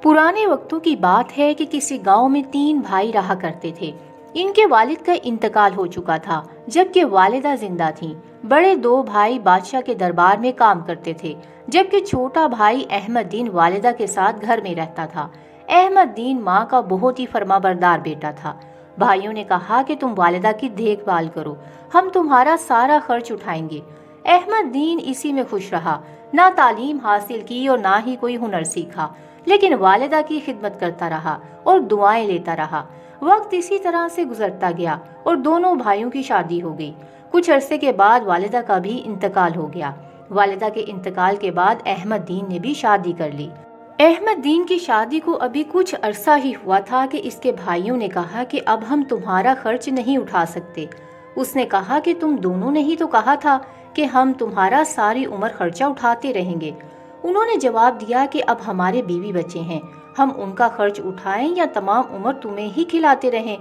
पुराने वक्तों की बात है कि किसी गांव में 3 भाई रहा करते थे। इनके वालिद का इंतकाल हो चुका था, जबकि वालिदा जिंदा थीं। बड़े 2 भाई बादशाह के दरबार में काम करते थे, जबकि छोटा भाई अहमद दीन वालिदा के साथ घर में रहता था। अहमद दीन माँ का बहुत ही फरमाबरदार बेटा था। भाइयों ने कहा कि तुम वालिदा की देखभाल करो, हम तुम्हारा सारा खर्च उठाएंगे। अहमद दीन इसी में खुश रहा, ना तालीम हासिल की और ना ही कोई हुनर सीखा, लेकिन वालिदा की खिदमत करता रहा और दुआएं लेता रहा। वक्त इसी तरह से गुजरता गया और दोनों भाइयों की शादी हो गई। कुछ अरसे के बाद वालिदा का भी इंतकाल हो गया। वालिदा के इंतकाल के बाद अहमद दीन ने भी शादी कर ली। अहमद दीन की शादी को अभी कुछ अरसा ही हुआ था कि इसके भाइयों ने कहा कि अब हम तुम्हारा खर्च नहीं उठा सकते। उसने कहा कि तुम दोनों ने ही तो कहा था कि हम तुम्हारा सारी उम्र खर्चा उठाते रहेंगे। उन्होंने जवाब दिया कि अब हमारे बीवी बच्चे हैं, हम उनका खर्च उठाएं या तमाम उम्र तुम्हें ही खिलाते रहें।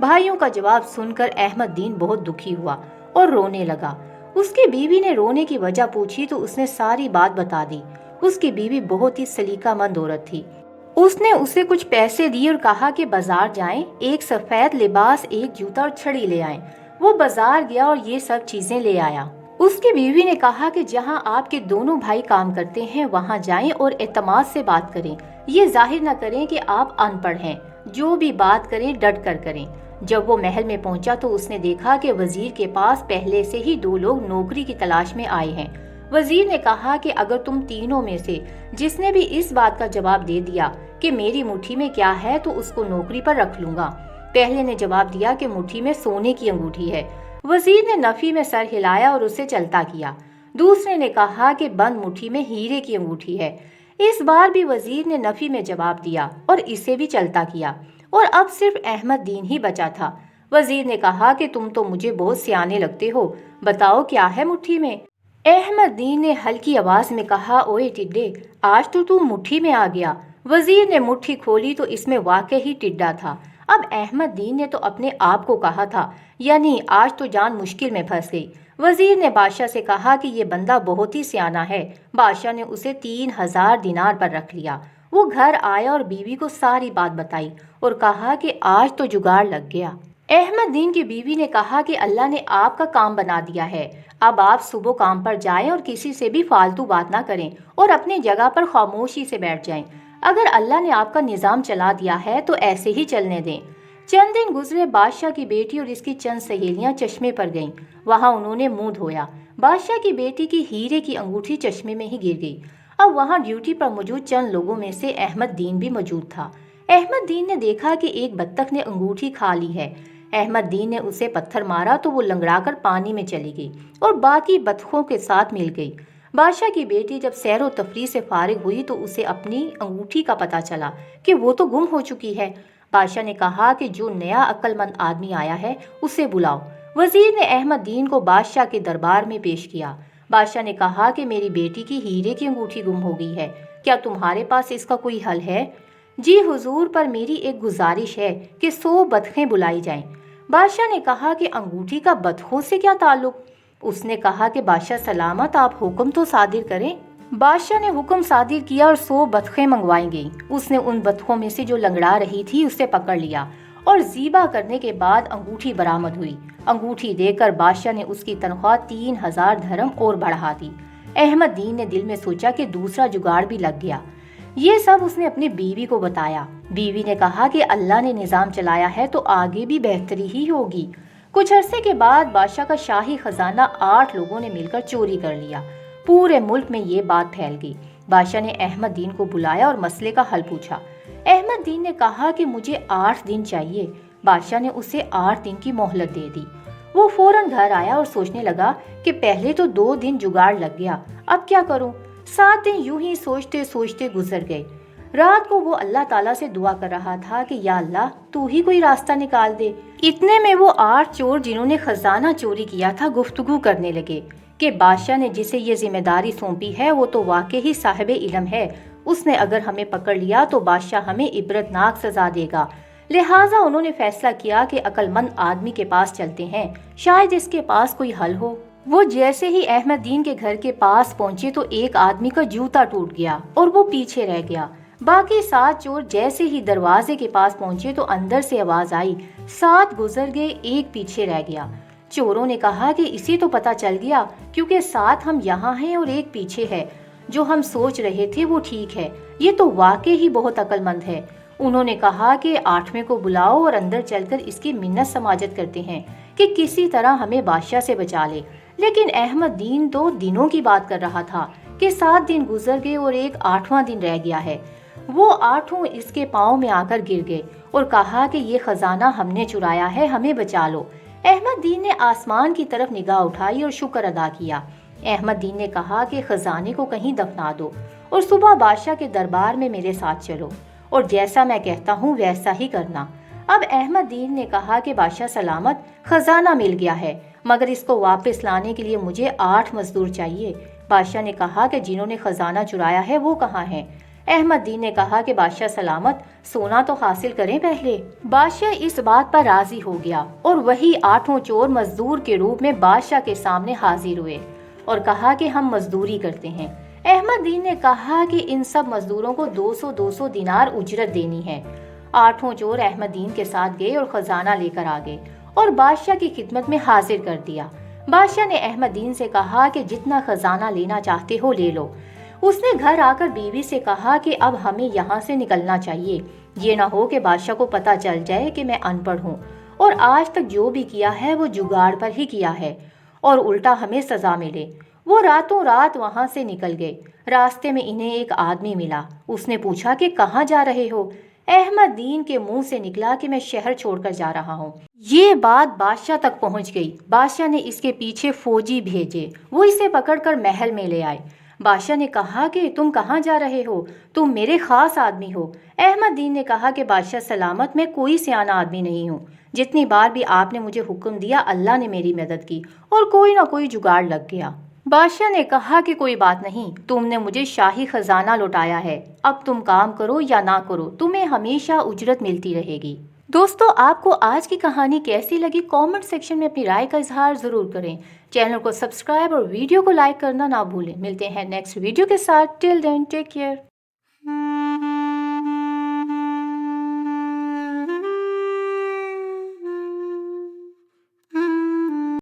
भाइयों का जवाब सुनकर अहमद दीन बहुत दुखी हुआ और रोने लगा। उसकी बीवी ने रोने की वजह पूछी तो उसने सारी बात बता दी। उसकी बीवी बहुत ही सलीकामंद औरत थी। उसने उसे कुछ पैसे दिए और कहा कि बाजार जाएं, एक सफेद लिबास, एक जूता और छड़ी ले आएं। वो बाजार गया और ये सब चीजें ले आया। उसकी बीवी ने कहा कि जहां आपके दोनों भाई काम करते हैं वहां जाएं और एतमाद से बात करें। ये जाहिर न करें कि आप अनपढ़ हैं, जो भी बात करें डट कर करें। जब वो महल में पहुंचा तो उसने देखा कि वजीर के पास पहले से ही 2 लोग नौकरी की तलाश में आए हैं। वजीर ने कहा कि अगर तुम तीनों में से जिसने भी इस बात का जवाब दे दिया कि मेरी मुट्ठी में क्या है तो उसको नौकरी पर रख लूंगा। पहले ने जवाब दिया कि मुट्ठी में सोने की अंगूठी है। वजीर ने नफी में सर हिलाया और उसे चलता किया। दूसरे ने कहा कि बंद मुट्ठी में हीरे की अंगूठी है। इस बार भी वजीर ने नफी में जवाब दिया और इसे भी चलता किया और अब सिर्फ अहमद दीन ही बचा था। वजीर ने कहा कि तुम तो मुझे बहुत सियाने लगते हो, बताओ क्या है मुट्ठी में। अहमद दीन ने हल्की आवाज में कहा, ओए टिड्डे, आज तो तू मुट्ठी में आ गया। वजीर ने मुट्ठी खोली तो इसमें वाकई ही टिड्डा था। अब अहमद दीन ने तो अपने आप को कहा था, यानी आज तो जान मुश्किल में फंस गई। वजीर ने बादशाह से कहा कि ये बंदा बहुत ही सियाना है। बादशाह ने उसे 3000 दिनार पर रख लिया। वो घर आया और बीवी को सारी बात बताई और कहा कि आज तो जुगाड़ लग गया। अहमद दीन की बीवी ने कहा कि अल्लाह ने आपका काम बना दिया है। अब आप सुबह काम पर जाएं और किसी से भी फालतू बात ना करें और अपनी जगह पर खामोशी से बैठ जाएं। अगर अल्लाह ने आपका निजाम चला दिया है तो ऐसे ही चलने दें। चंद दिन गुजरे, बादशाह की बेटी और इसकी चंद सहेलियां चश्मे पर गईं। वहां उन्होंने मुंह धोया। बादशाह की बेटी की हीरे की अंगूठी चश्मे में ही गिर गई। अब वहां ड्यूटी पर मौजूद चंद लोगों में से अहमद दीन भी मौजूद था। अहमद दीन ने देखा कि एक बत्तख ने अंगूठी खा ली है। अहमद दीन ने उसे पत्थर मारा तो वो लंगड़ाकर पानी में चली गई और बाकी बत्तखों के साथ मिल गई। बादशाह की बेटी जब सैर व तफरीह से फारिग हुई तो उसे अपनी अंगूठी का पता चला कि वो तो गुम हो चुकी है। बादशाह ने कहा कि जो नया अक्लमंद आदमी आया है उसे बुलाओ। वजीर ने अहमद दीन को बादशाह के दरबार में पेश किया। बादशाह ने कहा कि मेरी बेटी की हीरे की अंगूठी गुम हो गई है, क्या तुम्हारे पास इसका कोई हल है? जी हुजूर, पर मेरी एक गुजारिश है कि 100 बतखें बुलाई जाएं। बादशाह ने कहा कि अंगूठी का बतखों से क्या ताल्लुक? उसने कहा कि बादशाह सलामत, आप हुक्म तो सादिर करें। बादशाह ने हुक्म सादिर किया और 100 बतखें मंगवाई गईं। उसने उन बतखों में से जो लंगड़ा रही थी उसे पकड़ लिया और ज़ीबा करने के बाद अंगूठी बरामद हुई। अंगूठी देकर बादशाह ने उसकी तनख्वाह 3000 धर्म और बढ़ा दी। अहमद दीन ने दिल में सोचा कि दूसरा जुगाड़ भी लग गया। ये सब उसने अपनी बीवी को बताया। बीवी ने कहा कि अल्लाह ने निजाम चलाया है तो आगे भी बेहतरी ही होगी। कुछ अरसे के बाद बादशाह का शाही खजाना 8 लोगों ने मिलकर चोरी कर लिया। पूरे मुल्क में ये बात फैल गई। बादशाह ने अहमद दीन को बुलाया और मसले का हल पूछा। अहमद दीन ने कहा कि मुझे 8 दिन चाहिए। बादशाह ने उसे 8 दिन की मोहलत दे दी। वो फौरन घर आया और सोचने लगा कि पहले तो 2 दिन जुगाड़ लग गया, अब क्या करूं? 7 दिन यूं ही सोचते सोचते गुजर गए। रात को वो अल्लाह ताला से दुआ कर रहा था कि या अल्लाह, तू ही कोई रास्ता निकाल दे। इतने में वो 8 चोर जिन्होंने खजाना चोरी किया था गुफ्तगू करने लगे कि बादशाह ने जिसे ये जिम्मेदारी सौंपी है वो तो वाकई ही साहिब इल्म है। उसने अगर हमें पकड़ लिया तो बादशाह हमें इबरतनाक सजा देगा। लिहाजा उन्होंने फैसला किया कि अक्लमंद आदमी के पास चलते हैं, शायद इसके पास कोई हल हो। वो जैसे ही अहमद दीन के घर के पास पहुंचे तो एक आदमी का जूता टूट गया और वो पीछे रह गया। باقی 7 چور جیسے ہی دروازے کے پاس پہنچے تو اندر سے آواز آئی، 7 گزر گئے، ایک پیچھے رہ گیا۔ چوروں نے کہا کہ اسے تو پتہ چل گیا، کیونکہ 7 ہم یہاں ہیں اور ایک پیچھے ہے۔ جو ہم سوچ رہے تھے وہ ٹھیک ہے، یہ تو واقعی ہی بہت عقل مند ہے۔ انہوں نے کہا کہ 8ویں کو بلاؤ اور اندر چل کر اس کی منت سماجت کرتے ہیں کہ کسی طرح ہمیں بادشاہ سے بچا لے۔ لیکن احمد دین تو دنوں کی بات کر رہا تھا کہ 7 دن گزر گئے اور ایک 8واں دن رہ گیا ہے۔ وہ 8 اس کے پاؤں میں آ کر گر گئے اور کہا کہ یہ خزانہ ہم نے چرایا ہے، ہمیں بچا لو۔ احمد دین نے آسمان کی طرف نگاہ اٹھائی اور شکر ادا کیا۔ احمد دین نے کہا کہ خزانے کو کہیں دفنا دو اور صبح بادشاہ کے دربار میں میرے ساتھ چلو اور جیسا میں کہتا ہوں ویسا ہی کرنا۔ اب احمد دین نے کہا کہ بادشاہ سلامت، خزانہ مل گیا ہے، مگر اس کو واپس لانے کے لیے مجھے 8 مزدور چاہیے۔ بادشاہ نے کہا کہ جنہوں نے خزانہ چرایا ہے وہ کہاں ہیں؟ احمد دین نے کہا کہ بادشاہ سلامت، سونا تو حاصل کریں پہلے۔ بادشاہ اس بات پر راضی ہو گیا اور وہی 8 چور مزدور کے روپ میں بادشاہ کے سامنے حاضر ہوئے اور کہا کہ ہم مزدوری کرتے ہیں۔ احمد دین نے کہا کہ ان سب مزدوروں کو 200 دینار اجرت دینی ہے۔ 8 چور احمد دین کے ساتھ گئے اور خزانہ لے کر آ گئے اور بادشاہ کی خدمت میں حاضر کر دیا۔ بادشاہ نے احمد دین سے کہا کہ جتنا خزانہ لینا چاہتے ہو لے لو۔ اس نے گھر آ کر بیوی سے کہا کہ اب ہمیں یہاں سے نکلنا چاہیے، یہ نہ ہو کہ بادشاہ کو پتہ چل جائے کہ میں ان پڑھ ہوں اور آج تک جو بھی کیا ہے وہ جگاڑ پر ہی کیا ہے اور الٹا ہمیں سزا ملے۔ وہ راتوں رات وہاں سے نکل گئے۔ راستے میں انہیں ایک آدمی ملا۔ اس نے پوچھا کہ کہاں جا رہے ہو؟ احمد دین کے منہ سے نکلا کہ میں شہر چھوڑ کر جا رہا ہوں۔ یہ بات بادشاہ تک پہنچ گئی۔ بادشاہ نے اس کے پیچھے فوجی بھیجے، وہ اسے پکڑ کر محل میں لے آئے۔ بادشاہ نے کہا کہ تم کہاں جا رہے ہو؟ تم میرے خاص آدمی ہو۔ احمد دین نے کہا کہ بادشاہ سلامت، میں کوئی سیانا آدمی نہیں ہوں۔ جتنی بار بھی آپ نے مجھے حکم دیا اللہ نے میری مدد کی اور کوئی نہ کوئی جگاڑ لگ گیا۔ بادشاہ نے کہا کہ کوئی بات نہیں، تم نے مجھے شاہی خزانہ لوٹایا ہے، اب تم کام کرو یا نہ کرو تمہیں ہمیشہ اجرت ملتی رہے گی۔ دوستو، آپ کو آج کی کہانی کیسی لگی کامنٹ سیکشن میں اپنی رائے کا اظہار ضرور کریں۔ چینل کو سبسکرائب اور ویڈیو کو لائک کرنا نہ بھولیں۔ ملتے ہیں نیکسٹ ویڈیو کے ساتھ۔ ٹل دین ٹیک کیئر۔